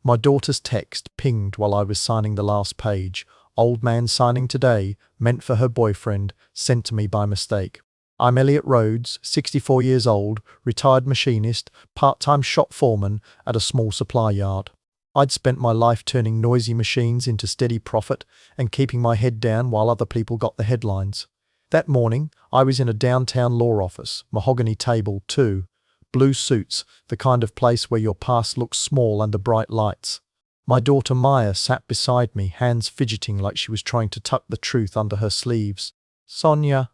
My daughter's text pinged while I was signing the last page. Old man signing today, meant for her boyfriend, sent to me by mistake. I'm Elliot Rhodes, 64 years old, retired machinist, part-time shop foreman at a small supply yard. I'd spent my life turning noisy machines into steady profit and keeping my head down while other people got the headlines. That morning, I was in a downtown law office, mahogany table, too. Blue suits, the kind of place where your past looks small under bright lights. My daughter Maya sat beside me, hands fidgeting like she was trying to tuck the truth under her sleeves. "Sonia."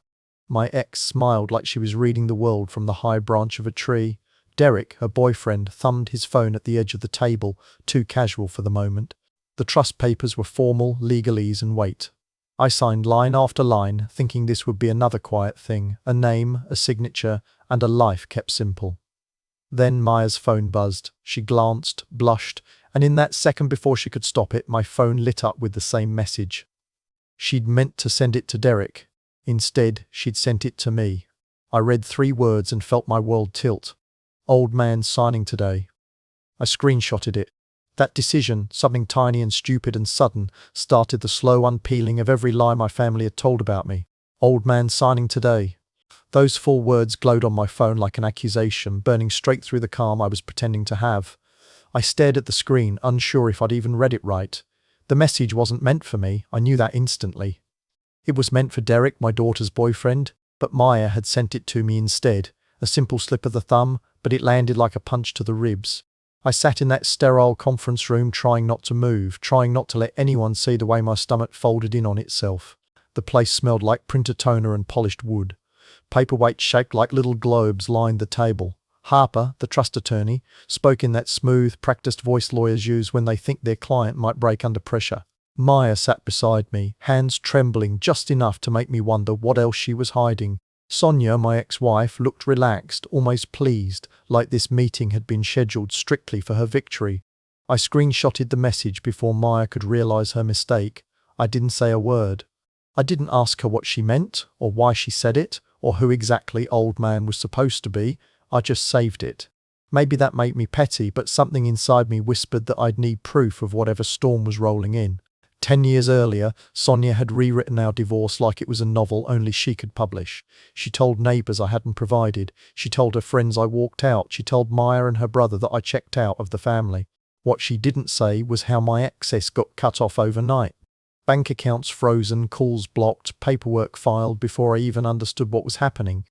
My ex smiled like she was reading the world from the high branch of a tree. Derek, her boyfriend, thumbed his phone at the edge of the table, too casual for the moment. The trust papers were formal, legalese and weight. I signed line after line, thinking this would be another quiet thing, a name, a signature, and a life kept simple. Then Maya's phone buzzed. She glanced, blushed, and in that second before she could stop it, my phone lit up with the same message. She'd meant to send it to Derek. Instead, she'd sent it to me. I read 3 words and felt my world tilt. Old man signing today. I screenshotted it. That decision, something tiny and stupid and sudden, started the slow unpeeling of every lie my family had told about me. Old man signing today. Those 4 words glowed on my phone like an accusation, burning straight through the calm I was pretending to have. I stared at the screen, unsure if I'd even read it right. The message wasn't meant for me, I knew that instantly. It was meant for Derek, my daughter's boyfriend, but Maya had sent it to me instead. A simple slip of the thumb, but it landed like a punch to the ribs. I sat in that sterile conference room trying not to move, trying not to let anyone see the way my stomach folded in on itself. The place smelled like printer toner and polished wood. Paperweights shaped like little globes lined the table. Harper, the trust attorney, spoke in that smooth, practiced voice lawyers use when they think their client might break under pressure. Maya sat beside me, hands trembling just enough to make me wonder what else she was hiding. Sonia, my ex-wife, looked relaxed, almost pleased, like this meeting had been scheduled strictly for her victory. I screenshotted the message before Maya could realize her mistake. I didn't say a word. I didn't ask her what she meant, or why she said it, or who exactly old man was supposed to be. I just saved it. Maybe that made me petty, but something inside me whispered that I'd need proof of whatever storm was rolling in. 10 years earlier, Sonia had rewritten our divorce like it was a novel only she could publish. She told neighbours I hadn't provided. She told her friends I walked out. She told Maya and her brother that I checked out of the family. What she didn't say was how my access got cut off overnight. Bank accounts frozen, calls blocked, paperwork filed before I even understood what was happening.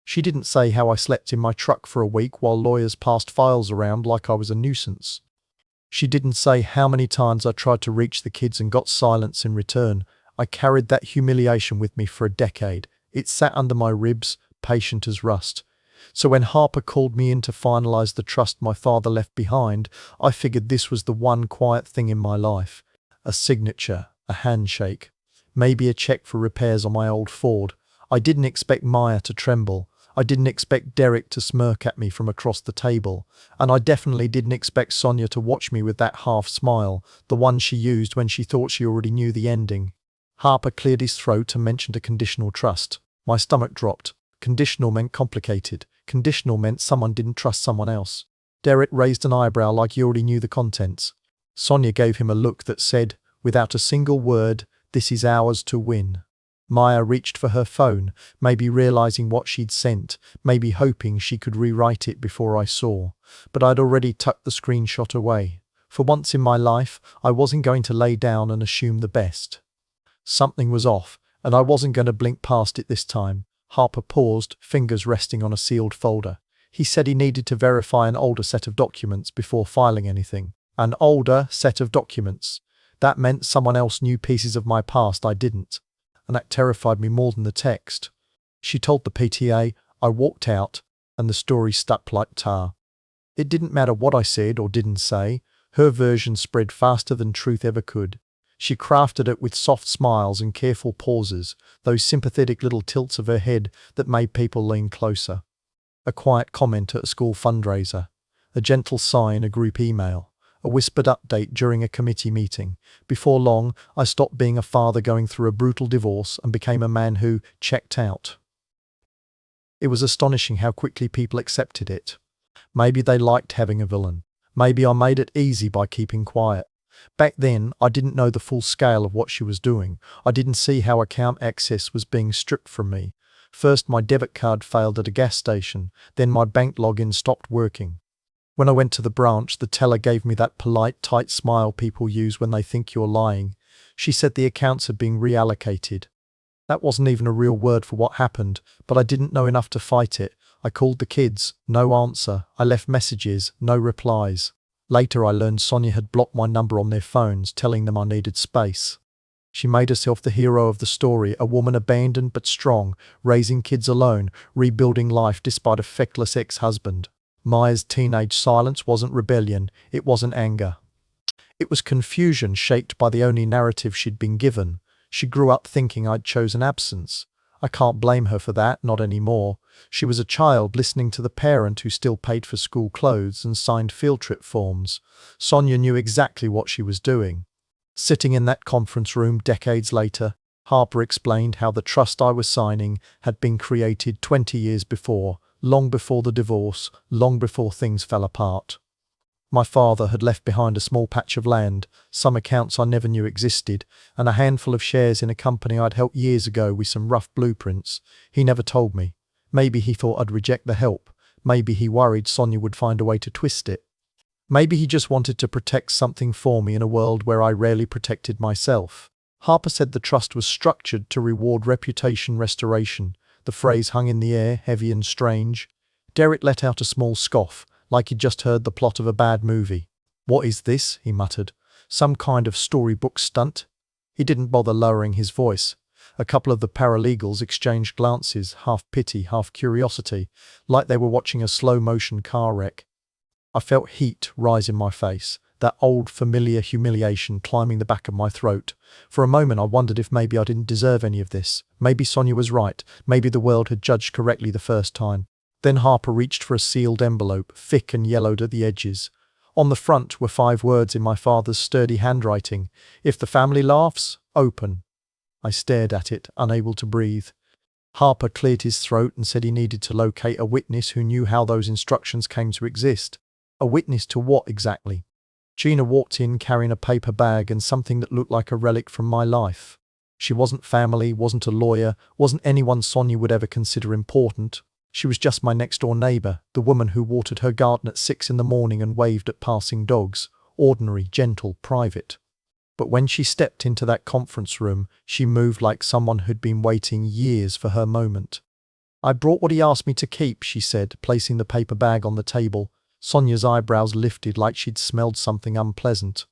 She didn't say how I slept in my truck for a week while lawyers passed files around like I was a nuisance. She didn't say how many times I tried to reach the kids and got silence in return. I carried that humiliation with me for a decade. It sat under my ribs, patient as rust. So when Harper called me in to finalize the trust my father left behind, I figured this was the one quiet thing in my life. A signature, a handshake, maybe a check for repairs on my old Ford. I didn't expect Maya to tremble. I didn't expect Derek to smirk at me from across the table, and I definitely didn't expect Sonia to watch me with that half smile, the one she used when she thought she already knew the ending. Harper cleared his throat and mentioned a conditional trust. My stomach dropped. Conditional meant complicated. Conditional meant someone didn't trust someone else. Derek raised an eyebrow like he already knew the contents. Sonia gave him a look that said, without a single word, "This is ours to win." Maya reached for her phone, maybe realizing what she'd sent, maybe hoping she could rewrite it before I saw. But I'd already tucked the screenshot away. For once in my life, I wasn't going to lay down and assume the best. Something was off, and I wasn't going to blink past it this time. Harper paused, fingers resting on a sealed folder. He said he needed to verify an older set of documents before filing anything. An older set of documents. That meant someone else knew pieces of my past I didn't. And that terrified me more than the text. She told the PTA, I walked out, and the story stuck like tar. It didn't matter what I said or didn't say, her version spread faster than truth ever could. She crafted it with soft smiles and careful pauses, those sympathetic little tilts of her head that made people lean closer. A quiet comment at a school fundraiser, a gentle sigh in a group email, a whispered update during a committee meeting. Before long, I stopped being a father going through a brutal divorce and became a man who checked out. It was astonishing how quickly people accepted it. Maybe they liked having a villain. Maybe I made it easy by keeping quiet. Back then, I didn't know the full scale of what she was doing. I didn't see how account access was being stripped from me. First, my debit card failed at a gas station, then my bank login stopped working. When I went to the branch, the teller gave me that polite, tight smile people use when they think you're lying. She said the accounts had been reallocated. That wasn't even a real word for what happened, but I didn't know enough to fight it. I called the kids, no answer. I left messages, no replies. Later I learned Sonia had blocked my number on their phones, telling them I needed space. She made herself the hero of the story, a woman abandoned but strong, raising kids alone, rebuilding life despite a feckless ex-husband. Maya's teenage silence wasn't rebellion, it wasn't anger. It was confusion shaped by the only narrative she'd been given. She grew up thinking I'd chosen absence. I can't blame her for that, not anymore. She was a child listening to the parent who still paid for school clothes and signed field trip forms. Sonia knew exactly what she was doing. Sitting in that conference room decades later, Harper explained how the trust I was signing had been created 20 years before, long before the divorce, long before things fell apart. My father had left behind a small patch of land, some accounts I never knew existed, and a handful of shares in a company I'd helped years ago with some rough blueprints. He never told me. Maybe he thought I'd reject the help. Maybe he worried Sonia would find a way to twist it. Maybe he just wanted to protect something for me in a world where I rarely protected myself. Harper said the trust was structured to reward reputation restoration. The phrase hung in the air, heavy and strange. Derek let out a small scoff, like he'd just heard the plot of a bad movie. "What is this?" he muttered. "Some kind of storybook stunt?" He didn't bother lowering his voice. A couple of the paralegals exchanged glances, half pity, half curiosity, like they were watching a slow-motion car wreck. I felt heat rise in my face, that old familiar humiliation climbing the back of my throat. For a moment I wondered if maybe I didn't deserve any of this. Maybe Sonia was right. Maybe the world had judged correctly the first time. Then Harper reached for a sealed envelope, thick and yellowed at the edges. On the front were 5 words in my father's sturdy handwriting. "If the family laughs, open." I stared at it, unable to breathe. Harper cleared his throat and said he needed to locate a witness who knew how those instructions came to exist. A witness to what exactly? Gina walked in carrying a paper bag and something that looked like a relic from my life. She wasn't family, wasn't a lawyer, wasn't anyone Sonia would ever consider important. She was just my next-door neighbor, the woman who watered her garden at 6 in the morning and waved at passing dogs. Ordinary, gentle, private. But when she stepped into that conference room, she moved like someone who'd been waiting years for her moment. "I brought what he asked me to keep," she said, placing the paper bag on the table. Sonia's eyebrows lifted like she'd smelled something unpleasant.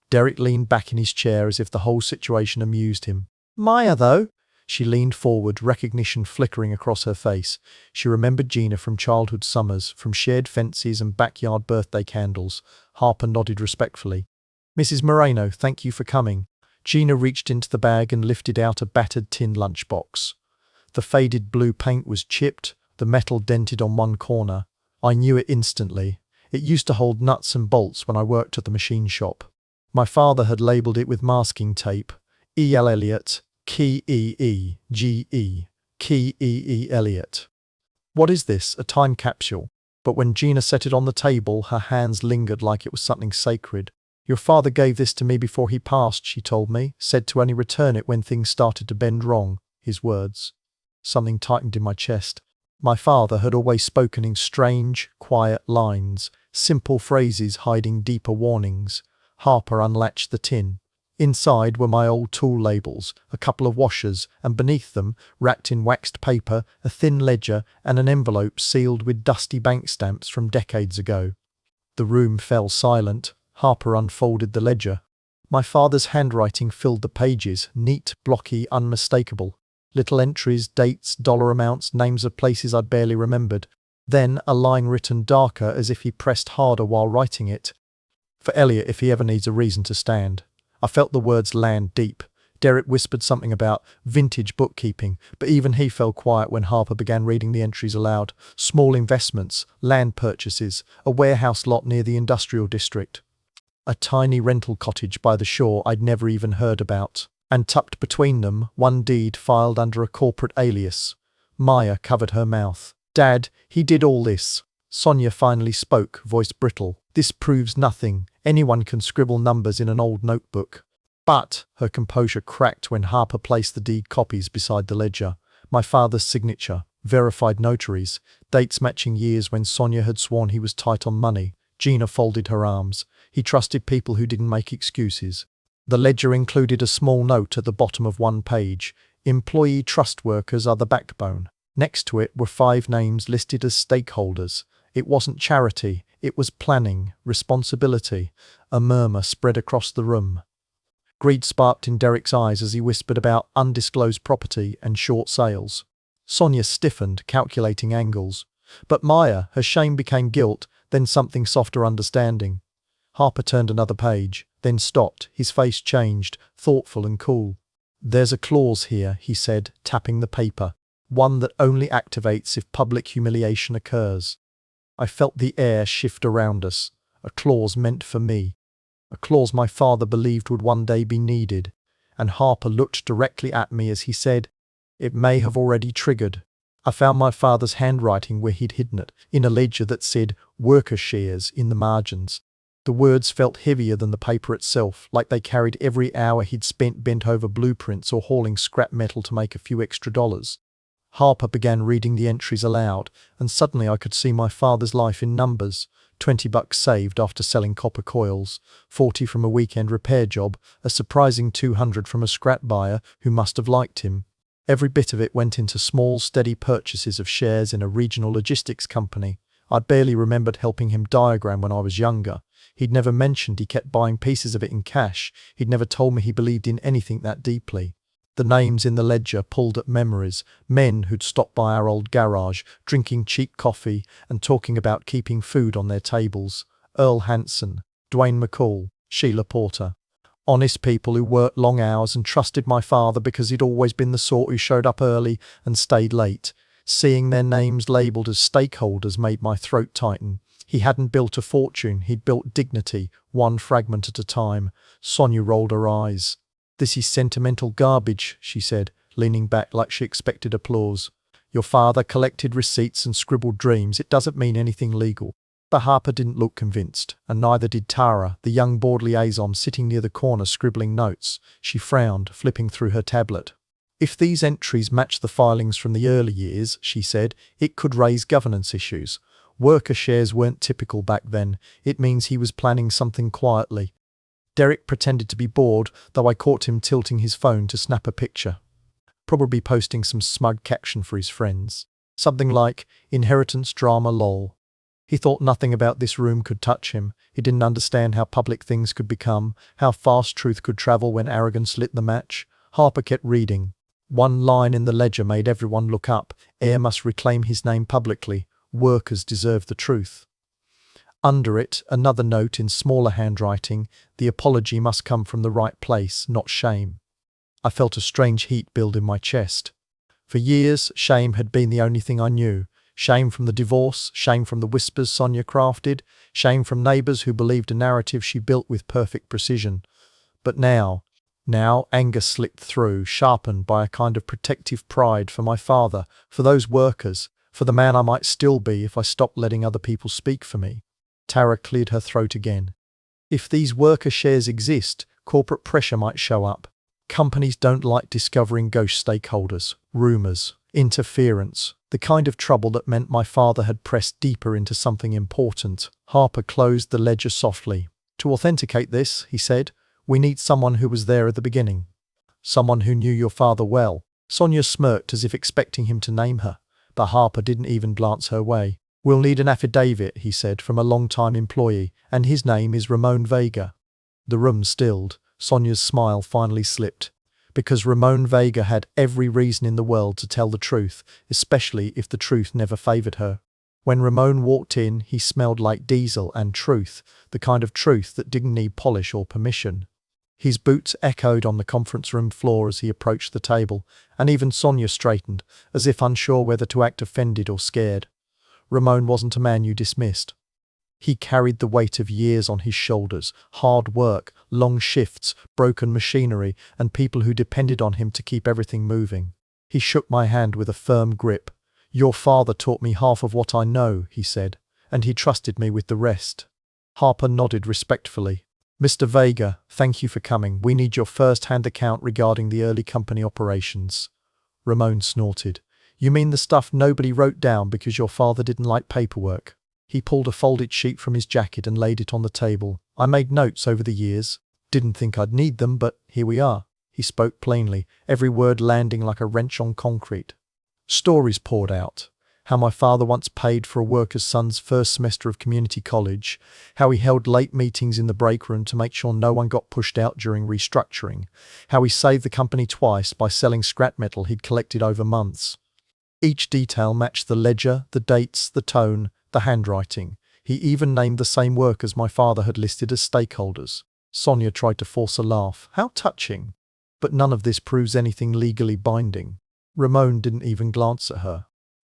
Derek leaned back in his chair as if the whole situation amused him. "Maya, though?" She leaned forward, recognition flickering across her face. She remembered Gina from childhood summers, from shared fences and backyard birthday candles. Harper nodded respectfully. "Mrs. Moreno, thank you for coming." Gina reached into the bag and lifted out a battered tin lunchbox. The faded blue paint was chipped, the metal dented on one corner. I knew it instantly. It used to hold nuts and bolts when I worked at the machine shop. My father had labelled it with masking tape. E.L. Elliott, Key E.E.G.E. Key E.E. Elliott. What is this? A time capsule? But when Gina set it on the table, her hands lingered like it was something sacred. "Your father gave this to me before he passed," she told me, "said to only return it when things started to bend wrong." His words. Something tightened in my chest. My father had always spoken in strange, quiet lines, simple phrases hiding deeper warnings. Harper unlatched the tin. Inside were my old tool labels, a couple of washers, and beneath them, wrapped in waxed paper, a thin ledger and an envelope sealed with dusty bank stamps from decades ago. The room fell silent. Harper unfolded the ledger. My father's handwriting filled the pages, neat, blocky, unmistakable. Little entries, dates, dollar amounts, names of places I'd barely remembered. Then a line written darker as if he pressed harder while writing it. "For Elliot if he ever needs a reason to stand." I felt the words land deep. Derek whispered something about vintage bookkeeping, but even he fell quiet when Harper began reading the entries aloud. Small investments, land purchases, a warehouse lot near the industrial district. A tiny rental cottage by the shore I'd never even heard about. And tucked between them, one deed filed under a corporate alias. Maya covered her mouth. "Dad, he did all this." Sonia finally spoke, voice brittle. This proves nothing. Anyone can scribble numbers in an old notebook. But her composure cracked when Harper placed the deed copies beside the ledger. My father's signature, verified notaries, dates matching years when Sonia had sworn he was tight on money. Gina folded her arms. He trusted people who didn't make excuses. The ledger included a small note at the bottom of one page. Employee trust workers are the backbone. Next to it were 5 names listed as stakeholders. It wasn't charity, it was planning, responsibility. A murmur spread across the room. Greed sparked in Derek's eyes as he whispered about undisclosed property and short sales. Sonia stiffened, calculating angles. But Maya, her shame became guilt, then something softer understanding. Harper turned another page, then stopped, his face changed, thoughtful and cool. "There's a clause here," he said, tapping the paper. "One that only activates if public humiliation occurs." I felt the air shift around us. A clause meant for me. A clause my father believed would one day be needed. And Harper looked directly at me as he said, "It may have already triggered." I found my father's handwriting where he'd hidden it, in a ledger that said "worker shares" in the margins. The words felt heavier than the paper itself, like they carried every hour he'd spent bent over blueprints or hauling scrap metal to make a few extra dollars. Harper began reading the entries aloud, and suddenly I could see my father's life in numbers. $20 saved after selling copper coils, 40 from a weekend repair job, a surprising 200 from a scrap buyer who must have liked him. Every bit of it went into small, steady purchases of shares in a regional logistics company. I barely remembered helping him diagram when I was younger. He'd never mentioned he kept buying pieces of it in cash. He'd never told me he believed in anything that deeply. The names in the ledger pulled at memories, men who'd stopped by our old garage, drinking cheap coffee and talking about keeping food on their tables. Earl Hansen, Dwayne McCall, Sheila Porter. Honest people who worked long hours and trusted my father because he'd always been the sort who showed up early and stayed late. Seeing their names labelled as stakeholders made my throat tighten. He hadn't built a fortune, he'd built dignity, one fragment at a time. Sonia rolled her eyes. "This is sentimental garbage," she said, leaning back like she expected applause. "Your father collected receipts and scribbled dreams. It doesn't mean anything legal." But Harper didn't look convinced, and neither did Tara, the young board liaison sitting near the corner scribbling notes. She frowned, flipping through her tablet. "If these entries match the filings from the early years," she said, "it could raise governance issues. Worker shares weren't typical back then. It means he was planning something quietly." Derek pretended to be bored, though I caught him tilting his phone to snap a picture. Probably posting some smug caption for his friends. Something like, "Inheritance drama lol." He thought nothing about this room could touch him. He didn't understand how public things could become, how fast truth could travel when arrogance lit the match. Harper kept reading. One line in the ledger made everyone look up. "Heir must reclaim his name publicly. Workers deserve the truth." Under it, another note in smaller handwriting, "The apology must come from the right place, not shame." I felt a strange heat build in my chest. For years, shame had been the only thing I knew. Shame from the divorce, shame from the whispers Sonia crafted, shame from neighbors who believed a narrative she built with perfect precision. But now anger slipped through, sharpened by a kind of protective pride for my father, for those workers, for the man I might still be if I stopped letting other people speak for me. Tara cleared her throat again. "If these worker shares exist, corporate pressure might show up. Companies don't like discovering ghost stakeholders, rumors, interference, the kind of trouble that meant my father had pressed deeper into something important." Harper closed the ledger softly. "To authenticate this," he said, "we need someone who was there at the beginning. Someone who knew your father well." Sonia smirked as if expecting him to name her, but Harper didn't even glance her way. "We'll need an affidavit," he said, "from a long-time employee, and his name is Ramon Vega." The room stilled. Sonia's smile finally slipped. Because Ramon Vega had every reason in the world to tell the truth, especially if the truth never favored her. When Ramon walked in, he smelled like diesel and truth, the kind of truth that didn't need polish or permission. His boots echoed on the conference room floor as he approached the table, and even Sonia straightened, as if unsure whether to act offended or scared. Ramon wasn't a man you dismissed. He carried the weight of years on his shoulders, hard work, long shifts, broken machinery, and people who depended on him to keep everything moving. He shook my hand with a firm grip. "Your father taught me half of what I know," he said, "and he trusted me with the rest." Harper nodded respectfully. Mr. Vega, thank you for coming. We need your first-hand account regarding the early company operations. Ramon snorted. You mean the stuff nobody wrote down because your father didn't like paperwork? He pulled a folded sheet from his jacket and laid it on the table. I made notes over the years. Didn't think I'd need them, but here we are. He spoke plainly, every word landing like a wrench on concrete. Stories poured out. How my father once paid for a worker's son's first semester of community college, how he held late meetings in the break room to make sure no one got pushed out during restructuring, how he saved the company twice by selling scrap metal he'd collected over months. Each detail matched the ledger, the dates, the tone, the handwriting. He even named the same workers my father had listed as stakeholders. Sonia tried to force a laugh. How touching. But none of this proves anything legally binding. Ramon didn't even glance at her.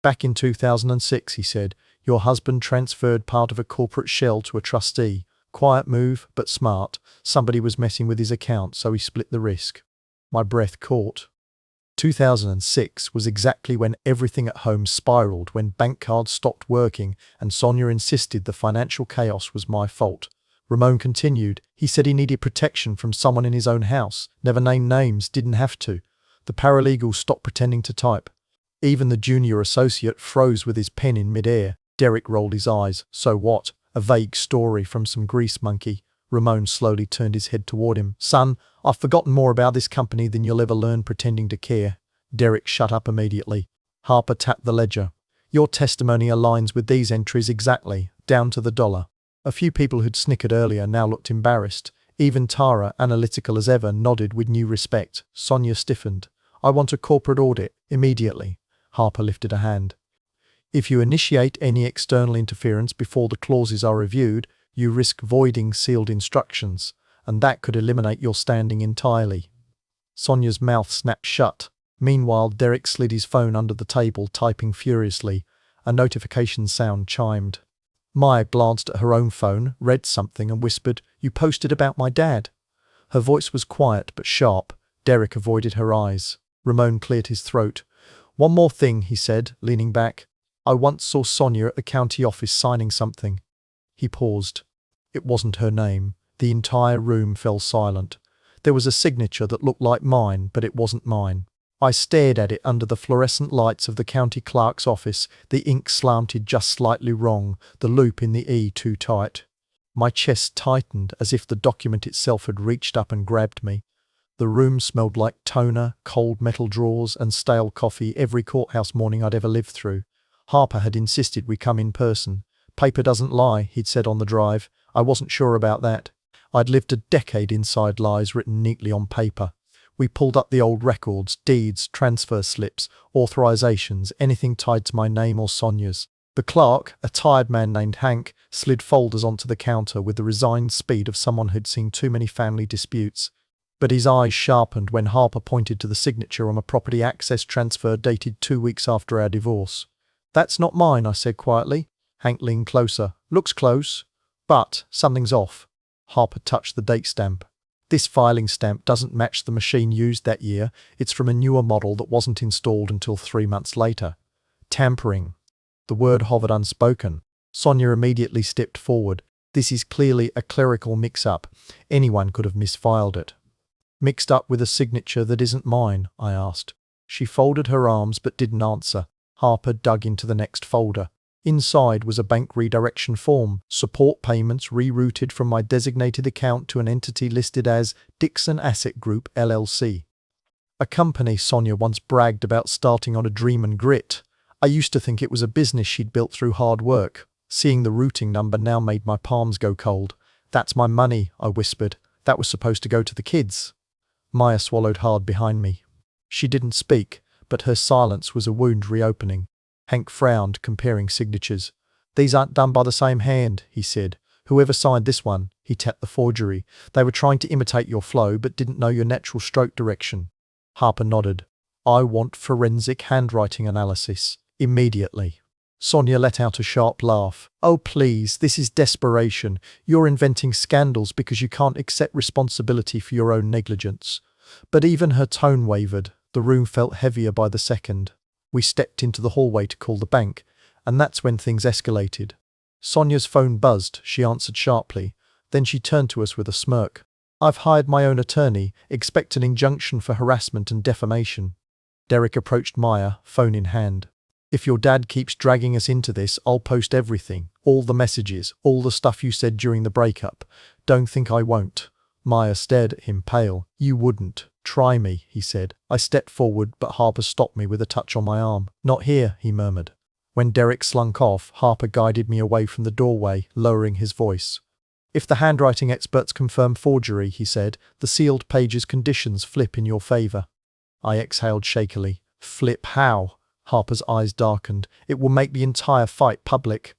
Back in 2006, he said, your husband transferred part of a corporate shell to a trustee. Quiet move, but smart. Somebody was messing with his account, so he split the risk. My breath caught. 2006 was exactly when everything at home spiraled, when bank cards stopped working, and Sonia insisted the financial chaos was my fault. Ramon continued. He said he needed protection from someone in his own house. Never named names, didn't have to. The paralegal stopped pretending to type. Even the junior associate froze with his pen in midair. Derek rolled his eyes. So what? A vague story from some grease monkey. Ramon slowly turned his head toward him. Son, I've forgotten more about this company than you'll ever learn pretending to care. Derek shut up immediately. Harper tapped the ledger. Your testimony aligns with these entries exactly, down to the dollar. A few people who'd snickered earlier now looked embarrassed. Even Tara, analytical as ever, nodded with new respect. Sonia stiffened. I want a corporate audit, immediately. Harper lifted a hand. If you initiate any external interference before the clauses are reviewed, you risk voiding sealed instructions, and that could eliminate your standing entirely. Sonia's mouth snapped shut. Meanwhile, Derek slid his phone under the table, typing furiously. A notification sound chimed. Maya glanced at her own phone, read something, and whispered, You posted about my dad. Her voice was quiet but sharp. Derek avoided her eyes. Ramon cleared his throat. One more thing, he said, leaning back. I once saw Sonia at the county office signing something. He paused. It wasn't her name. The entire room fell silent. There was a signature that looked like mine, but it wasn't mine. I stared at it under the fluorescent lights of the county clerk's office, the ink slanted just slightly wrong, the loop in the E too tight. My chest tightened as if the document itself had reached up and grabbed me. The room smelled like toner, cold metal drawers, and stale coffee every courthouse morning I'd ever lived through. Harper had insisted we come in person. Paper doesn't lie, he'd said on the drive. I wasn't sure about that. I'd lived a decade inside lies written neatly on paper. We pulled up the old records, deeds, transfer slips, authorizations, anything tied to my name or Sonia's. The clerk, a tired man named Hank, slid folders onto the counter with the resigned speed of someone who'd seen too many family disputes. But his eyes sharpened when Harper pointed to the signature on a property access transfer dated 2 weeks after our divorce. That's not mine, I said quietly. Hank leaned closer. Looks close, but something's off. Harper touched the date stamp. This filing stamp doesn't match the machine used that year. It's from a newer model that wasn't installed until 3 months later. Tampering. The word hovered unspoken. Sonia immediately stepped forward. This is clearly a clerical mix-up. Anyone could have misfiled it. Mixed up with a signature that isn't mine, I asked. She folded her arms but didn't answer. Harper dug into the next folder. Inside was a bank redirection form, support payments rerouted from my designated account to an entity listed as Dixon Asset Group, LLC. A company Sonia once bragged about starting on a dream and grit. I used to think it was a business she'd built through hard work. Seeing the routing number now made my palms go cold. That's my money, I whispered. That was supposed to go to the kids. Maya swallowed hard behind me. She didn't speak, but her silence was a wound reopening. Hank frowned, comparing signatures. These aren't done by the same hand, he said. Whoever signed this one, he tapped the forgery. They were trying to imitate your flow, but didn't know your natural stroke direction. Harper nodded. I want forensic handwriting analysis. Immediately. Sonia let out a sharp laugh. Oh please, this is desperation. You're inventing scandals because you can't accept responsibility for your own negligence. But even her tone wavered. The room felt heavier by the second. We stepped into the hallway to call the bank, and that's when things escalated. Sonia's phone buzzed. She answered sharply. Then she turned to us with a smirk. I've hired my own attorney. Expect an injunction for harassment and defamation. Derek approached Maya, phone in hand. If your dad keeps dragging us into this, I'll post everything. All the messages, all the stuff you said during the breakup. Don't think I won't. Maya stared at him, pale. You wouldn't. Try me, he said. I stepped forward, but Harper stopped me with a touch on my arm. Not here, he murmured. When Derek slunk off, Harper guided me away from the doorway, lowering his voice. If the handwriting experts confirm forgery, he said, the sealed page's conditions flip in your favor. I exhaled shakily. Flip how? Harper's eyes darkened. It will make the entire fight public.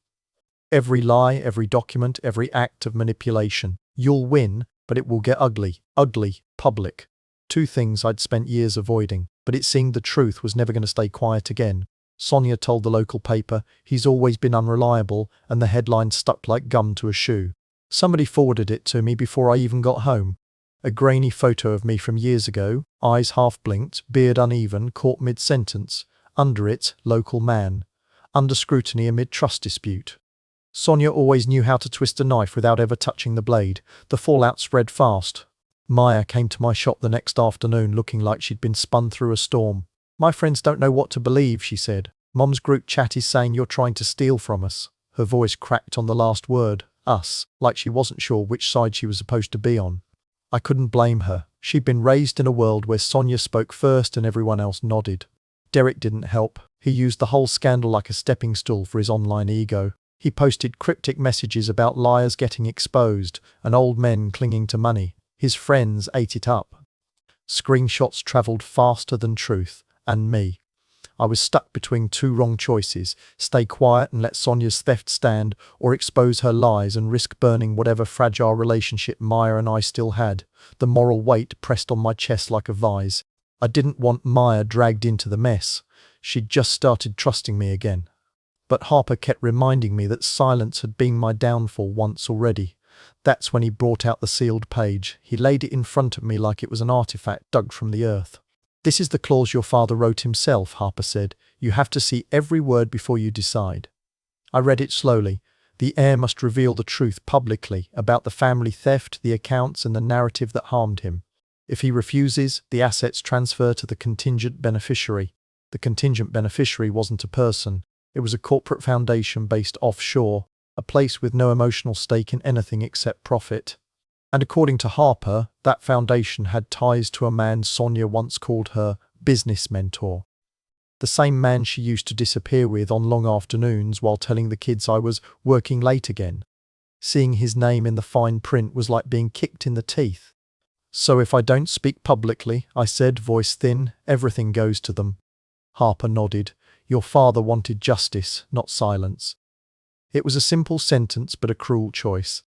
Every lie, every document, every act of manipulation. You'll win, but it will get ugly. Ugly. Public. Two things I'd spent years avoiding, but it seemed the truth was never going to stay quiet again. Sonia told the local paper, he's always been unreliable, and the headline stuck like gum to a shoe. Somebody forwarded it to me before I even got home. A grainy photo of me from years ago, eyes half blinked, beard uneven, caught mid-sentence. Under it, local man. Under scrutiny amid trust dispute. Sonia always knew how to twist a knife without ever touching the blade. The fallout spread fast. Maya came to my shop the next afternoon looking like she'd been spun through a storm. My friends don't know what to believe, she said. Mom's group chat is saying you're trying to steal from us. Her voice cracked on the last word, us, like she wasn't sure which side she was supposed to be on. I couldn't blame her. She'd been raised in a world where Sonia spoke first and everyone else nodded. Derek didn't help. He used the whole scandal like a stepping stool for his online ego. He posted cryptic messages about liars getting exposed and old men clinging to money. His friends ate it up. Screenshots traveled faster than truth, and me. I was stuck between two wrong choices: stay quiet and let Sonia's theft stand, or expose her lies and risk burning whatever fragile relationship Maya and I still had. The moral weight pressed on my chest like a vise. I didn't want Maya dragged into the mess. She'd just started trusting me again. But Harper kept reminding me that silence had been my downfall once already. That's when he brought out the sealed page. He laid it in front of me like it was an artifact dug from the earth. This is the clause your father wrote himself, Harper said. You have to see every word before you decide. I read it slowly. The heir must reveal the truth publicly about the family theft, the accounts, and the narrative that harmed him. If he refuses, the assets transfer to the contingent beneficiary. The contingent beneficiary wasn't a person. It was a corporate foundation based offshore, a place with no emotional stake in anything except profit. And according to Harper, that foundation had ties to a man Sonia once called her business mentor. The same man she used to disappear with on long afternoons while telling the kids I was working late again. Seeing his name in the fine print was like being kicked in the teeth. So if I don't speak publicly, I said, voice thin, everything goes to them. Harper nodded. Your father wanted justice, not silence. It was a simple sentence, but a cruel choice.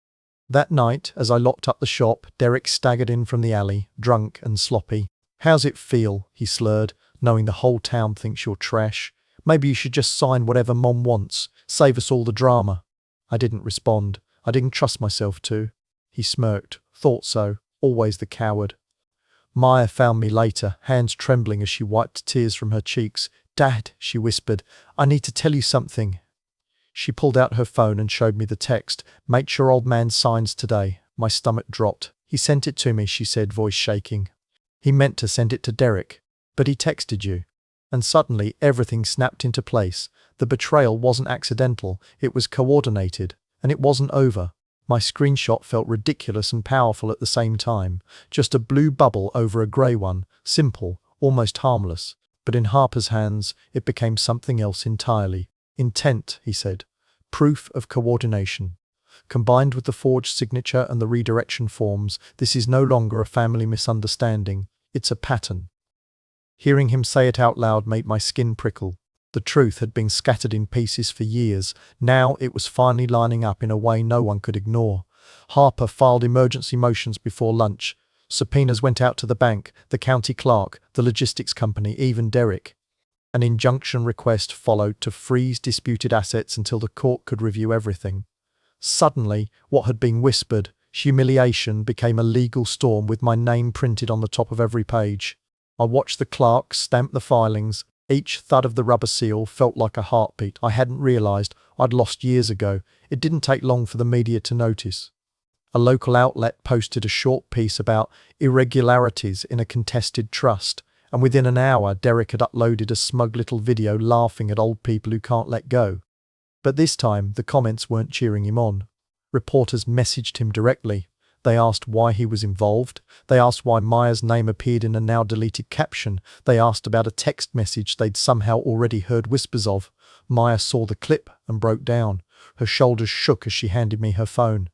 That night, as I locked up the shop, Derek staggered in from the alley, drunk and sloppy. How's it feel, he slurred, knowing the whole town thinks you're trash? Maybe you should just sign whatever Mom wants, save us all the drama. I didn't respond. I didn't trust myself to. He smirked. Thought so. Always the coward. Maya found me later, hands trembling as she wiped tears from her cheeks. Dad, she whispered, I need to tell you something. She pulled out her phone and showed me the text. Make sure old man signs today. My stomach dropped. He sent it to me, she said, voice shaking. He meant to send it to Derek, but he texted you. And suddenly everything snapped into place. The betrayal wasn't accidental, it was coordinated, and it wasn't over. My screenshot felt ridiculous and powerful at the same time. Just a blue bubble over a grey one, simple, almost harmless. But in Harper's hands, it became something else entirely. Intent, he said. Proof of coordination. Combined with the forged signature and the redirection forms, this is no longer a family misunderstanding. It's a pattern. Hearing him say it out loud made my skin prickle. The truth had been scattered in pieces for years. Now it was finally lining up in a way no one could ignore. Harper filed emergency motions before lunch. Subpoenas went out to the bank, the county clerk, the logistics company, even Derek. An injunction request followed to freeze disputed assets until the court could review everything. Suddenly, what had been whispered, humiliation, became a legal storm with my name printed on the top of every page. I watched the clerk stamp the filings. Each thud of the rubber seal felt like a heartbeat. I hadn't realized I'd lost years ago. It didn't take long for the media to notice. A local outlet posted a short piece about irregularities in a contested trust, and within an hour Derek had uploaded a smug little video laughing at old people who can't let go. But this time, the comments weren't cheering him on. Reporters messaged him directly. They asked why he was involved. They asked why Maya's name appeared in a now-deleted caption. They asked about a text message they'd somehow already heard whispers of. Maya saw the clip and broke down. Her shoulders shook as she handed me her phone.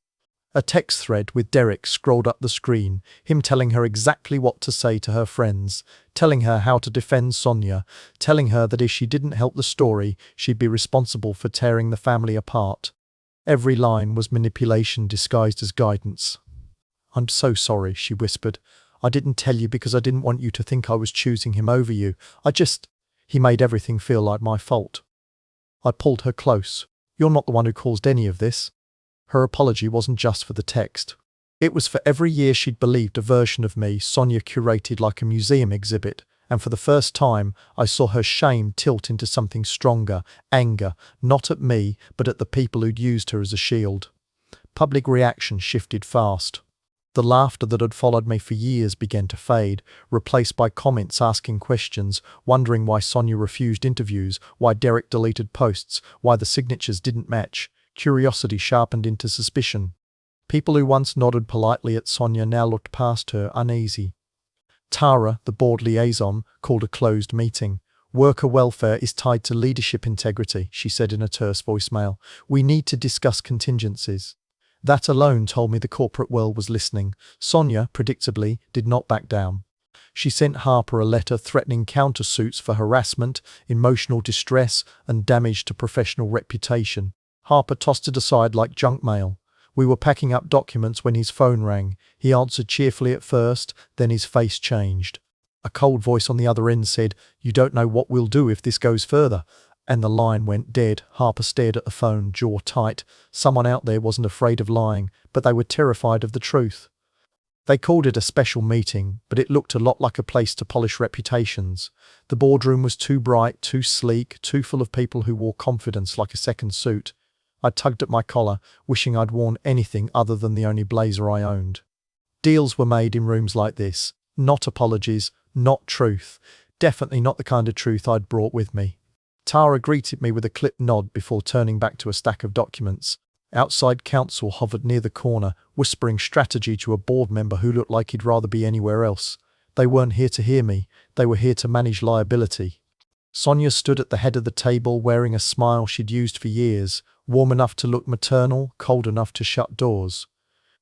A text thread with Derek scrolled up the screen, him telling her exactly what to say to her friends, telling her how to defend Sonia, telling her that if she didn't help the story, she'd be responsible for tearing the family apart. Every line was manipulation disguised as guidance. "I'm so sorry," she whispered. "I didn't tell you because I didn't want you to think I was choosing him over you. He made everything feel like my fault." I pulled her close. "You're not the one who caused any of this." Her apology wasn't just for the text. It was for every year she'd believed a version of me Sonia curated like a museum exhibit, and for the first time I saw her shame tilt into something stronger, anger, not at me, but at the people who'd used her as a shield. Public reaction shifted fast. The laughter that had followed me for years began to fade, replaced by comments asking questions, wondering why Sonia refused interviews, why Derek deleted posts, why the signatures didn't match. Curiosity sharpened into suspicion. People who once nodded politely at Sonia now looked past her, uneasy. Tara, the board liaison, called a closed meeting. "Worker welfare is tied to leadership integrity," she said in a terse voicemail. "We need to discuss contingencies." That alone told me the corporate world was listening. Sonia, predictably, did not back down. She sent Harper a letter threatening countersuits for harassment, emotional distress, and damage to professional reputation. Harper tossed it aside like junk mail. We were packing up documents when his phone rang. He answered cheerfully at first, then his face changed. A cold voice on the other end said, "You don't know what we'll do if this goes further." And the line went dead. Harper stared at the phone, jaw tight. Someone out there wasn't afraid of lying, but they were terrified of the truth. They called it a special meeting, but it looked a lot like a place to polish reputations. The boardroom was too bright, too sleek, too full of people who wore confidence like a second suit. I tugged at my collar, wishing I'd worn anything other than the only blazer I owned. Deals were made in rooms like this. Not apologies, not truth. Definitely not the kind of truth I'd brought with me. Tara greeted me with a clipped nod before turning back to a stack of documents. Outside counsel hovered near the corner, whispering strategy to a board member who looked like he'd rather be anywhere else. They weren't here to hear me. They were here to manage liability. Sonia stood at the head of the table wearing a smile she'd used for years, warm enough to look maternal, cold enough to shut doors.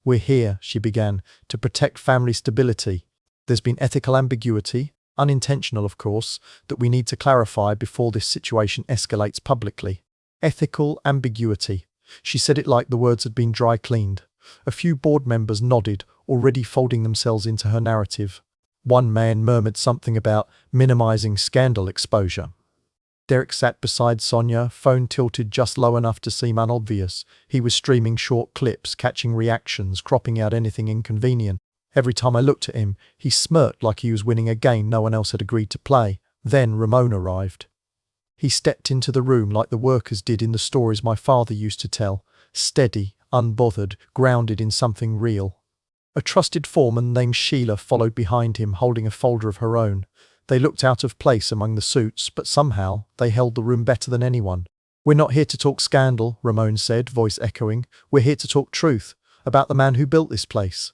"We're here," she began, "to protect family stability. There's been ethical ambiguity, unintentional of course, that we need to clarify before this situation escalates publicly." Ethical ambiguity. She said it like the words had been dry cleaned. A few board members nodded, already folding themselves into her narrative. One man murmured something about minimizing scandal exposure. Derek sat beside Sonia, phone tilted just low enough to seem unobvious. He was streaming short clips, catching reactions, cropping out anything inconvenient. Every time I looked at him, he smirked like he was winning a game no one else had agreed to play. Then Ramon arrived. He stepped into the room like the workers did in the stories my father used to tell, steady, unbothered, grounded in something real. A trusted foreman named Sheila followed behind him, holding a folder of her own. They looked out of place among the suits, but somehow they held the room better than anyone. "We're not here to talk scandal," Ramon said, voice echoing. "We're here to talk truth, about the man who built this place."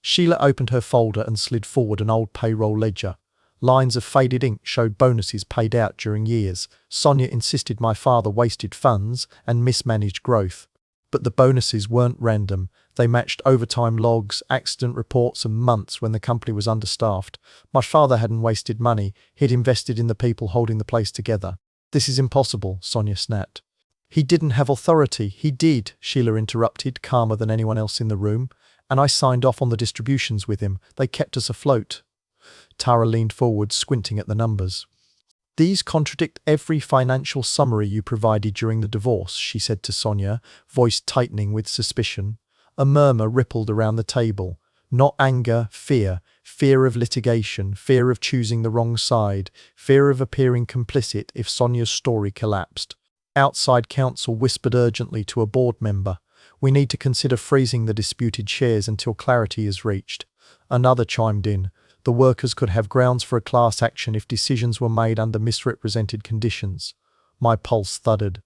Sheila opened her folder and slid forward an old payroll ledger. Lines of faded ink showed bonuses paid out during years. Sonia insisted my father wasted funds and mismanaged growth. But the bonuses weren't random. They matched overtime logs, accident reports, and months when the company was understaffed. My father hadn't wasted money. He'd invested in the people holding the place together. "This is impossible," Sonia snapped. "He didn't have authority." "He did," Sheila interrupted, calmer than anyone else in the room. "And I signed off on the distributions with him. They kept us afloat." Tara leaned forward, squinting at the numbers. "These contradict every financial summary you provided during the divorce," she said to Sonia, voice tightening with suspicion. A murmur rippled around the table. Not anger, fear. Fear of litigation, fear of choosing the wrong side, fear of appearing complicit if Sonia's story collapsed. Outside counsel whispered urgently to a board member. We need to consider freezing the disputed shares until clarity is reached. Another chimed in. The workers could have grounds for a class action if decisions were made under misrepresented conditions. My pulse thudded.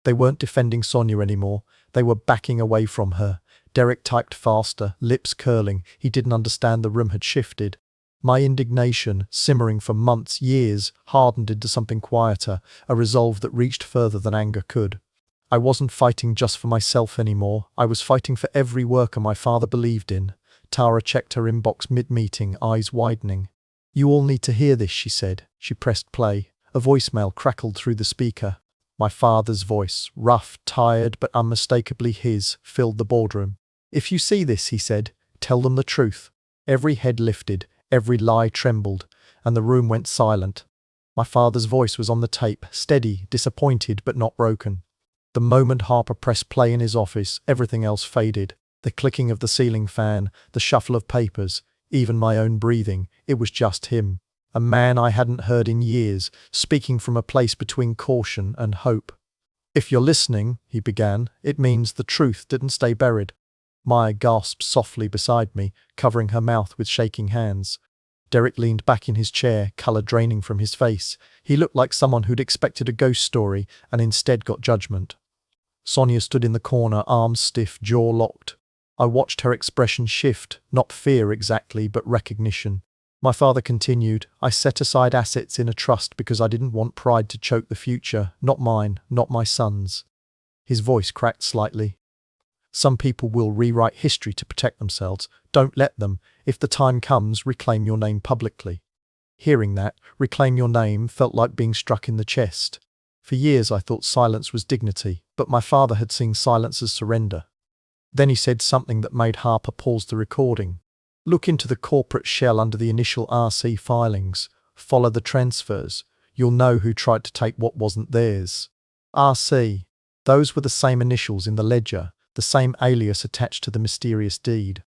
They weren't defending Sonia anymore. They were backing away from her. Derek typed faster, lips curling. He didn't understand the room had shifted. My indignation, simmering for months, years, hardened into something quieter, a resolve that reached further than anger could. I wasn't fighting just for myself anymore. I was fighting for every worker my father believed in. Tara checked her inbox mid-meeting, eyes widening. You all need to hear this, she said. She pressed play. A voicemail crackled through the speaker. My father's voice, rough, tired, but unmistakably his, filled the boardroom. If you see this, he said, tell them the truth. Every head lifted, every lie trembled, and the room went silent. My father's voice was on the tape, steady, disappointed, but not broken. The moment Harper pressed play in his office, everything else faded. The clicking of the ceiling fan, the shuffle of papers, even my own breathing, it was just him. A man I hadn't heard in years, speaking from a place between caution and hope. If you're listening, he began, it means the truth didn't stay buried. Maya gasped softly beside me, covering her mouth with shaking hands. Derek leaned back in his chair, colour draining from his face. He looked like someone who'd expected a ghost story and instead got judgment. Sonia stood in the corner, arms stiff, jaw locked. I watched her expression shift, not fear exactly, but recognition. My father continued, I set aside assets in a trust because I didn't want pride to choke the future, not mine, not my son's. His voice cracked slightly. Some people will rewrite history to protect themselves. Don't let them. If the time comes, reclaim your name publicly. Hearing that, reclaim your name, felt like being struck in the chest. For years I thought silence was dignity, but my father had seen silence as surrender. Then he said something that made Harper pause the recording. Look into the corporate shell under the initial RC filings. Follow the transfers. You'll know who tried to take what wasn't theirs. RC. Those were the same initials in the ledger, the same alias attached to the mysterious deed.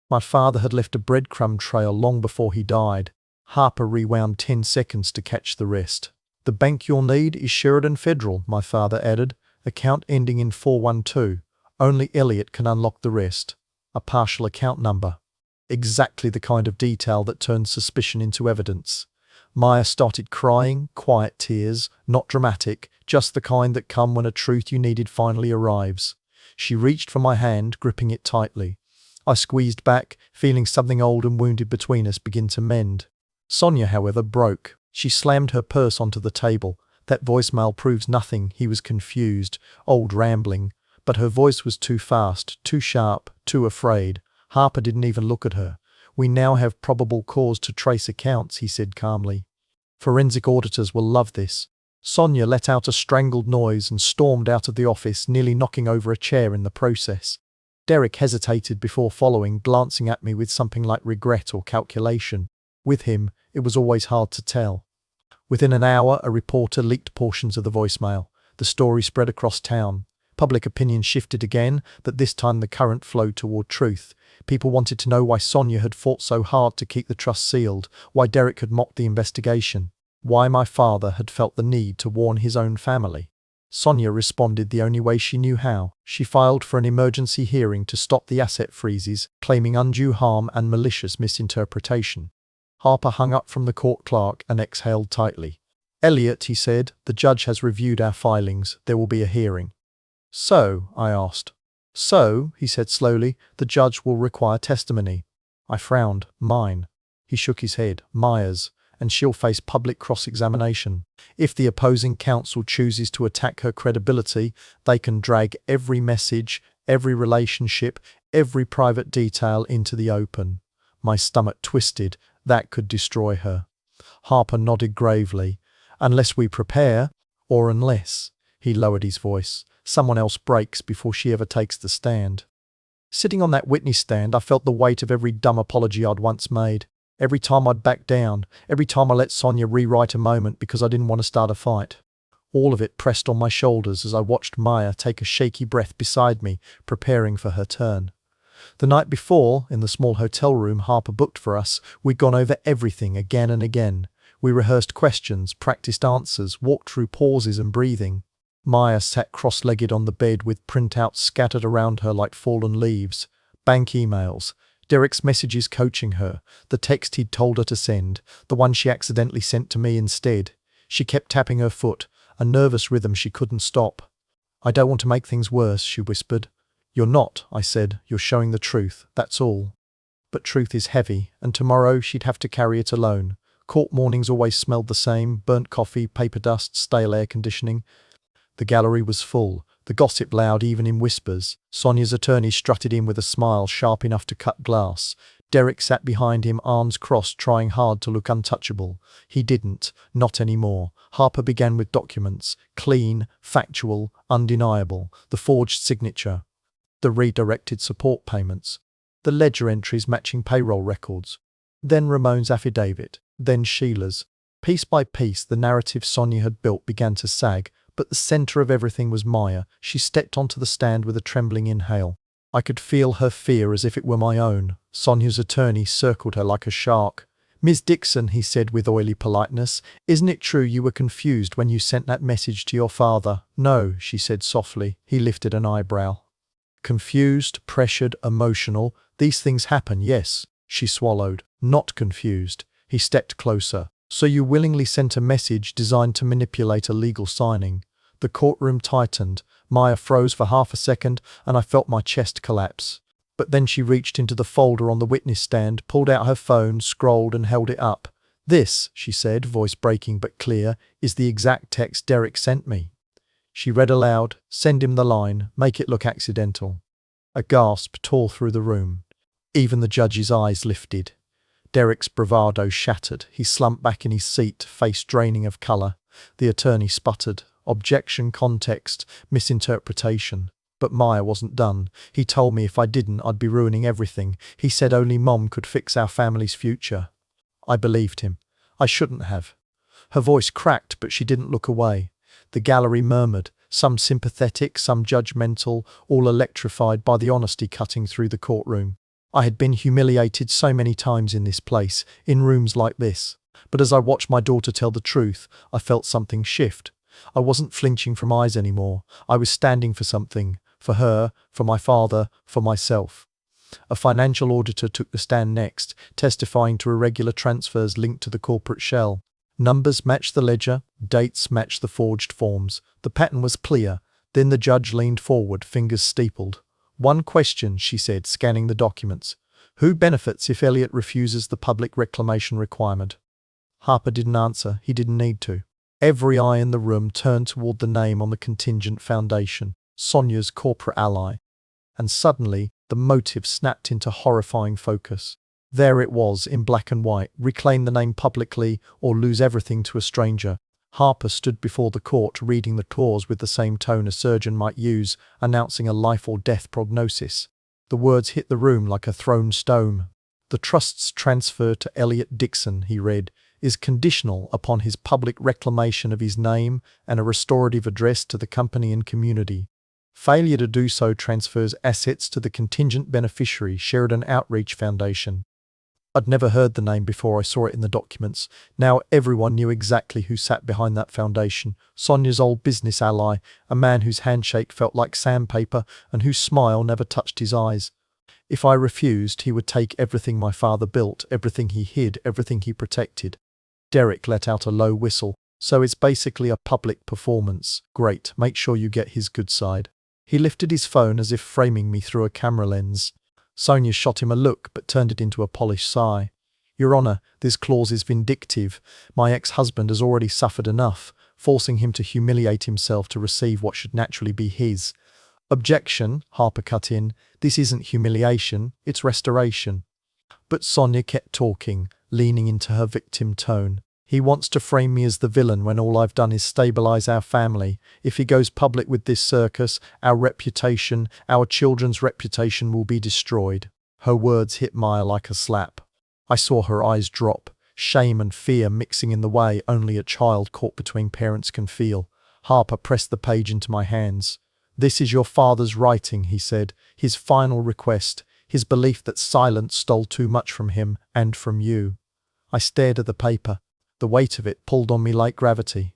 My father had left a breadcrumb trail long before he died. Harper rewound 10 seconds to catch the rest. The bank you'll need is Sheridan Federal, my father added. Account ending in 412. Only Elliot can unlock the rest. A partial account number. Exactly the kind of detail that turns suspicion into evidence. Maya started crying, quiet tears, not dramatic, just the kind that come when a truth you needed finally arrives. She reached for my hand, gripping it tightly. I squeezed back, feeling something old and wounded between us begin to mend. Sonia, however, broke. She slammed her purse onto the table. That voicemail proves nothing. He was confused, old rambling. But her voice was too fast, too sharp, too afraid. Harper didn't even look at her. We now have probable cause to trace accounts, he said calmly. Forensic auditors will love this. Sonia let out a strangled noise and stormed out of the office, nearly knocking over a chair in the process. Derek hesitated before following, glancing at me with something like regret or calculation. With him, it was always hard to tell. Within an hour, a reporter leaked portions of the voicemail. The story spread across town. Public opinion shifted again, but this time the current flowed toward truth. People wanted to know why Sonia had fought so hard to keep the trust sealed, why Derek had mocked the investigation, why my father had felt the need to warn his own family. Sonia responded the only way she knew how. She filed for an emergency hearing to stop the asset freezes, claiming undue harm and malicious misinterpretation. Harper hung up from the court clerk and exhaled tightly. Elliot, he said, the judge has reviewed our filings. There will be a hearing. So, I asked. So, he said slowly, the judge will require testimony. I frowned. Mine. He shook his head. Maya's. And she'll face public cross-examination. If the opposing counsel chooses to attack her credibility, they can drag every message, every relationship, every private detail into the open. My stomach twisted. That could destroy her. Harper nodded gravely. Unless we prepare, or unless, he lowered his voice, someone else breaks before she ever takes the stand. Sitting on that witness stand, I felt the weight of every dumb apology I'd once made. Every time I'd back down, every time I let Sonia rewrite a moment because I didn't want to start a fight. All of it pressed on my shoulders as I watched Maya take a shaky breath beside me, preparing for her turn. The night before, in the small hotel room Harper booked for us, we'd gone over everything again and again. We rehearsed questions, practiced answers, walked through pauses and breathing. Maya sat cross-legged on the bed with printouts scattered around her like fallen leaves. Bank emails, Derek's messages coaching her, the text he'd told her to send, the one she accidentally sent to me instead. She kept tapping her foot, a nervous rhythm she couldn't stop. "I don't want to make things worse," she whispered. "You're not," I said. "You're showing the truth, that's all." But truth is heavy, and tomorrow she'd have to carry it alone. Court mornings always smelled the same: burnt coffee, paper dust, stale air conditioning. The gallery was full, the gossip loud even in whispers. Sonia's attorney strutted in with a smile sharp enough to cut glass. Derek sat behind him, arms crossed, trying hard to look untouchable. He didn't, not anymore. Harper began with documents, clean, factual, undeniable. The forged signature, the redirected support payments, the ledger entries matching payroll records. Then Ramon's affidavit, then Sheila's. Piece by piece, the narrative Sonia had built began to sag, but the center of everything was Maya. She stepped onto the stand with a trembling inhale. I could feel her fear as if it were my own. Sonia's attorney circled her like a shark. "Ms. Dixon," he said with oily politeness, "isn't it true you were confused when you sent that message to your father?" "No," she said softly. He lifted an eyebrow. "Confused, pressured, emotional. These things happen, yes." She swallowed. "Not confused." He stepped closer. "So you willingly sent a message designed to manipulate a legal signing?" The courtroom tightened. Maya froze for half a second, and I felt my chest collapse. But then she reached into the folder on the witness stand, pulled out her phone, scrolled and held it up. "This," she said, voice breaking but clear, "is the exact text Derek sent me." She read aloud, "Send him the line, make it look accidental." A gasp tore through the room. Even the judge's eyes lifted. Derek's bravado shattered. He slumped back in his seat, face draining of colour. The attorney sputtered. "Objection, context, misinterpretation." But Maya wasn't done. "He told me if I didn't, I'd be ruining everything. He said only Mom could fix our family's future." I believed him. I shouldn't have. Her voice cracked, but she didn't look away. The gallery murmured, some sympathetic, some judgmental, all electrified by the honesty cutting through the courtroom. I had been humiliated so many times in this place, in rooms like this. But as I watched my daughter tell the truth, I felt something shift. I wasn't flinching from eyes anymore. I was standing for something. For her, for my father, for myself. A financial auditor took the stand next, testifying to irregular transfers linked to the corporate shell. Numbers matched the ledger, dates matched the forged forms. The pattern was clear. Then the judge leaned forward, fingers steepled. "One question," she said, scanning the documents. "Who benefits if Elliot refuses the public reclamation requirement?" Harper didn't answer. He didn't need to. Every eye in the room turned toward the name on the contingent foundation, Sonia's corporate ally. And suddenly, the motive snapped into horrifying focus. There it was, in black and white: reclaim the name publicly or lose everything to a stranger. Harper stood before the court, reading the clause with the same tone a surgeon might use, announcing a life or death prognosis. The words hit the room like a thrown stone. "The trust's transfer to Elliot Dixon," he read, "is conditional upon his public reclamation of his name and a restorative address to the company and community. Failure to do so transfers assets to the contingent beneficiary, Sheridan Outreach Foundation." I'd never heard the name before I saw it in the documents. Now everyone knew exactly who sat behind that foundation. Sonia's old business ally, a man whose handshake felt like sandpaper and whose smile never touched his eyes. If I refused, he would take everything my father built, everything he hid, everything he protected. Derek let out a low whistle. "So it's basically a public performance. Great, make sure you get his good side." He lifted his phone as if framing me through a camera lens. Sonia shot him a look, but turned it into a polished sigh. "Your Honor, this clause is vindictive. My ex-husband has already suffered enough, forcing him to humiliate himself to receive what should naturally be his." "Objection," Harper cut in. "This isn't humiliation, it's restoration." But Sonia kept talking, leaning into her victim tone. "He wants to frame me as the villain when all I've done is stabilize our family. If he goes public with this circus, our reputation, our children's reputation will be destroyed." Her words hit Maya like a slap. I saw her eyes drop, shame and fear mixing in the way only a child caught between parents can feel. Harper pressed the page into my hands. "This is your father's writing," he said, "his final request, his belief that silence stole too much from him and from you." I stared at the paper. The weight of it pulled on me like gravity.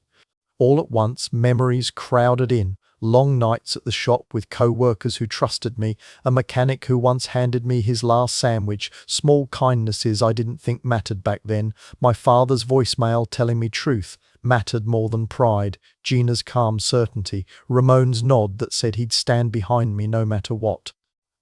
All at once, memories crowded in. Long nights at the shop with co-workers who trusted me, a mechanic who once handed me his last sandwich, small kindnesses I didn't think mattered back then, my father's voicemail telling me truth mattered more than pride, Gina's calm certainty, Ramon's nod that said he'd stand behind me no matter what.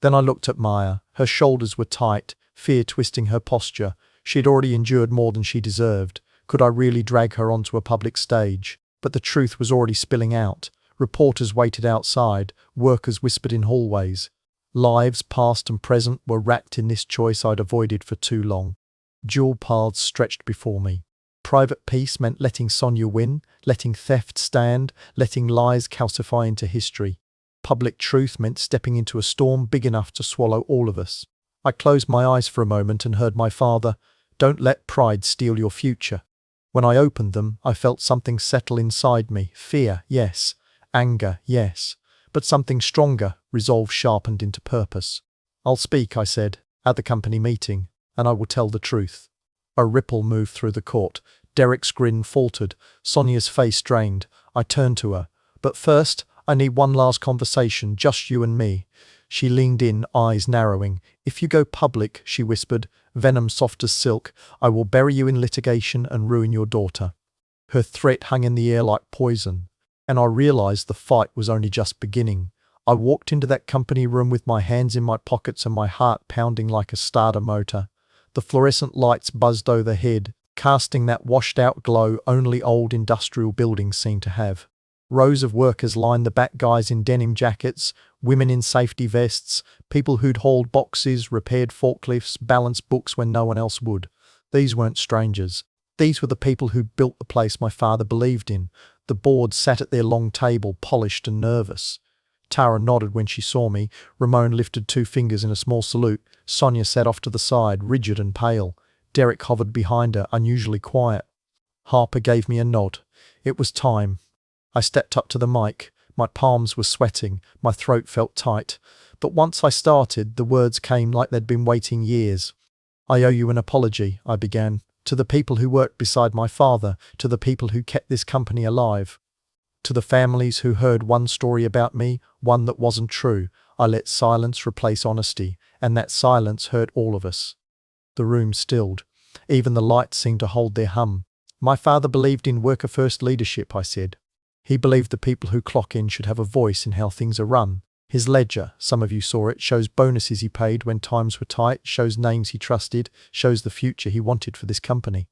Then I looked at Maya. Her shoulders were tight, fear twisting her posture. She'd already endured more than she deserved. Could I really drag her onto a public stage? But the truth was already spilling out. Reporters waited outside, workers whispered in hallways. Lives, past and present, were wrapped in this choice I'd avoided for too long. Dual paths stretched before me. Private peace meant letting Sonia win, letting theft stand, letting lies calcify into history. Public truth meant stepping into a storm big enough to swallow all of us. I closed my eyes for a moment and heard my father, "Don't let pride steal your future." When I opened them, I felt something settle inside me. Fear, yes. Anger, yes. But something stronger, resolve sharpened into purpose. "I'll speak," I said, "at the company meeting, and I will tell the truth." A ripple moved through the court. Derek's grin faltered. Sonia's face drained. I turned to her. "But first, I need one last conversation, just you and me." She leaned in, eyes narrowing. "If you go public," she whispered, venom soft as silk, "I will bury you in litigation and ruin your daughter." Her threat hung in the air like poison. And I realized the fight was only just beginning. I walked into that company room with my hands in my pockets and my heart pounding like a starter motor. The fluorescent lights buzzed overhead, casting that washed-out glow only old industrial buildings seem to have. Rows of workers lined the back, guys in denim jackets, women in safety vests, people who'd hauled boxes, repaired forklifts, balanced books when no one else would. These weren't strangers. These were the people who built the place my father believed in. The board sat at their long table, polished and nervous. Tara nodded when she saw me. Ramon lifted 2 fingers in a small salute. Sonia sat off to the side, rigid and pale. Derek hovered behind her, unusually quiet. Harper gave me a nod. It was time. I stepped up to the mic. My palms were sweating. My throat felt tight. But once I started, the words came like they'd been waiting years. "I owe you an apology," I began. "To the people who worked beside my father, to the people who kept this company alive. To the families who heard one story about me, one that wasn't true. I let silence replace honesty, and that silence hurt all of us." The room stilled. Even the lights seemed to hold their hum. "My father believed in worker-first leadership," I said. "He believed the people who clock in should have a voice in how things are run. His ledger, some of you saw it, shows bonuses he paid when times were tight, shows names he trusted, shows the future he wanted for this company."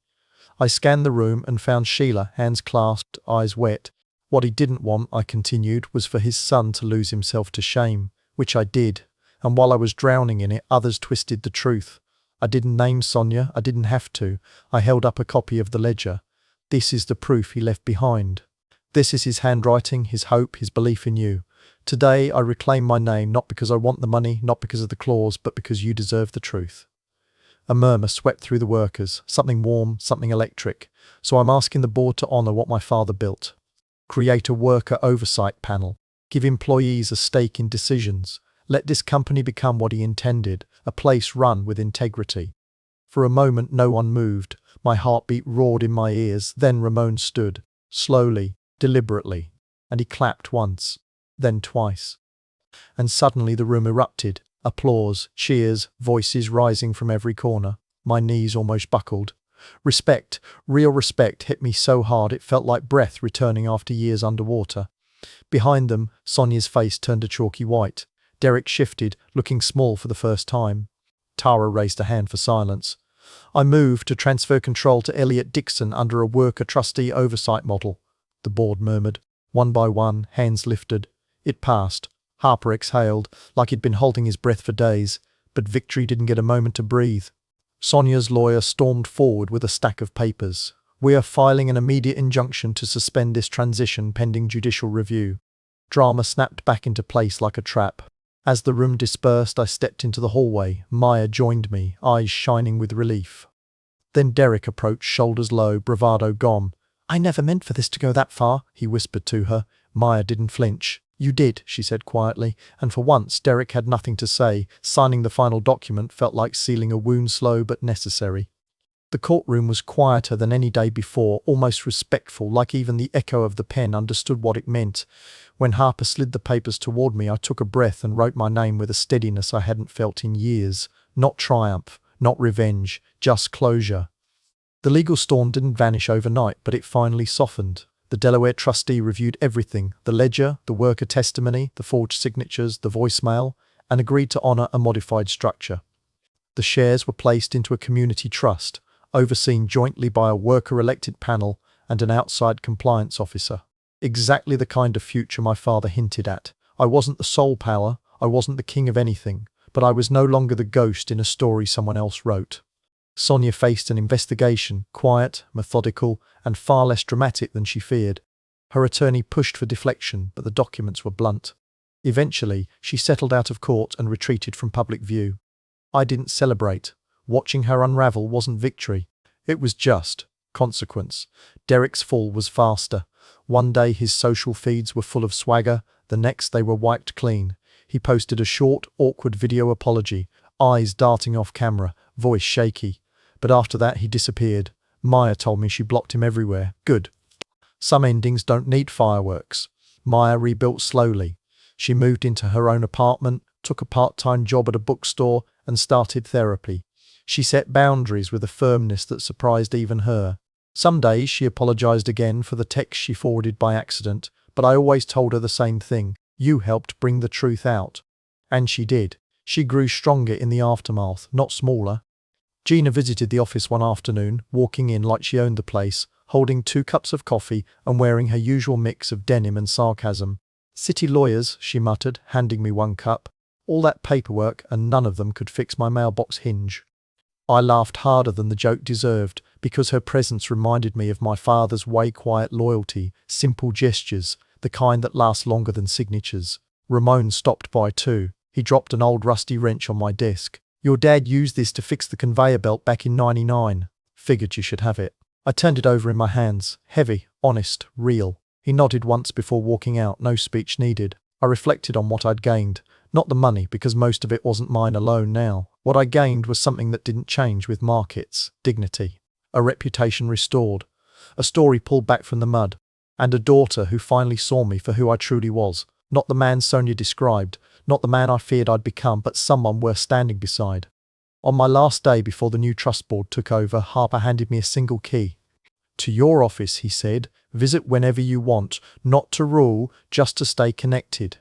I scanned the room and found Sheila, hands clasped, eyes wet. "What he didn't want," I continued, "was for his son to lose himself to shame," which I did. And while I was drowning in it, others twisted the truth. I didn't name Sonia, I didn't have to. I held up a copy of the ledger. "This is the proof he left behind. This is his handwriting, his hope, his belief in you. Today I reclaim my name, not because I want the money, not because of the clause, but because you deserve the truth." A murmur swept through the workers, something warm, something electric. "So I'm asking the board to honor what my father built. Create a worker oversight panel. Give employees a stake in decisions. Let this company become what he intended, a place run with integrity." For a moment no one moved. My heartbeat roared in my ears. Then Ramon stood, slowly, deliberately, and he clapped once, then twice. And suddenly the room erupted. Applause, cheers, voices rising from every corner. My knees almost buckled. Respect, real respect, hit me so hard it felt like breath returning after years underwater. Behind them, Sonia's face turned a chalky white. Derek shifted, looking small for the first time. Tara raised a hand for silence. "I moved to transfer control to Elliot Dixon under a worker trustee oversight model," the board murmured. One by one, hands lifted. It passed. Harper exhaled, like he'd been holding his breath for days, but victory didn't get a moment to breathe. Sonia's lawyer stormed forward with a stack of papers. "We are filing an immediate injunction to suspend this transition pending judicial review." Drama snapped back into place like a trap. As the room dispersed, I stepped into the hallway. Maya joined me, eyes shining with relief. Then Derek approached, shoulders low, bravado gone. "I never meant for this to go that far," he whispered to her. Maya didn't flinch. "You did," she said quietly, and for once Derek had nothing to say. Signing the final document felt like sealing a wound, slow but necessary. The courtroom was quieter than any day before, almost respectful, like even the echo of the pen understood what it meant. When Harper slid the papers toward me, I took a breath and wrote my name with a steadiness I hadn't felt in years. Not triumph, not revenge, just closure. The legal storm didn't vanish overnight, but it finally softened. The Delaware trustee reviewed everything, the ledger, the worker testimony, the forged signatures, the voicemail, and agreed to honor a modified structure. The shares were placed into a community trust, overseen jointly by a worker-elected panel and an outside compliance officer. Exactly the kind of future my father hinted at. I wasn't the sole power, I wasn't the king of anything, but I was no longer the ghost in a story someone else wrote. Sonia faced an investigation, quiet, methodical, and far less dramatic than she feared. Her attorney pushed for deflection, but the documents were blunt. Eventually, she settled out of court and retreated from public view. I didn't celebrate. Watching her unravel wasn't victory. It was just consequence. Derek's fall was faster. One day his social feeds were full of swagger, the next they were wiped clean. He posted a short, awkward video apology, eyes darting off camera, voice shaky. But after that he disappeared. Maya told me she blocked him everywhere. Good. Some endings don't need fireworks. Maya rebuilt slowly. She moved into her own apartment, took a part-time job at a bookstore, and started therapy. She set boundaries with a firmness that surprised even her. Some days she apologized again for the text she forwarded by accident, but I always told her the same thing. You helped bring the truth out. And she did. She grew stronger in the aftermath, not smaller. Gina visited the office one afternoon, walking in like she owned the place, holding 2 cups of coffee and wearing her usual mix of denim and sarcasm. City lawyers, she muttered, handing me 1 cup. All that paperwork and none of them could fix my mailbox hinge. I laughed harder than the joke deserved, because her presence reminded me of my father's way quiet loyalty, simple gestures, the kind that last longer than signatures. Ramon stopped by too. He dropped an old rusty wrench on my desk. Your dad used this to fix the conveyor belt back in '99. Figured you should have it. I turned it over in my hands. Heavy, honest, real. He nodded once before walking out, no speech needed. I reflected on what I'd gained. Not the money, because most of it wasn't mine alone now. What I gained was something that didn't change with markets. Dignity. A reputation restored. A story pulled back from the mud. And a daughter who finally saw me for who I truly was. Not the man Sonia described. Not the man I feared I'd become, but someone worth standing beside. On my last day before the new trust board took over, Harper handed me a single key. To your office, he said. Visit whenever you want. Not to rule, just to stay connected.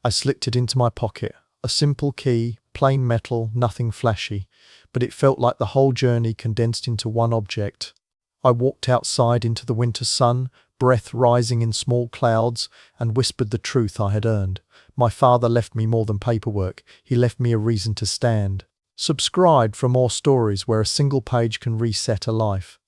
I slipped it into my pocket. A simple key, plain metal, nothing flashy. But it felt like the whole journey condensed into one object. I walked outside into the winter sun, breath rising in small clouds, and whispered the truth I had earned. My father left me more than paperwork. He left me a reason to stand. Subscribe for more stories where a single page can reset a life.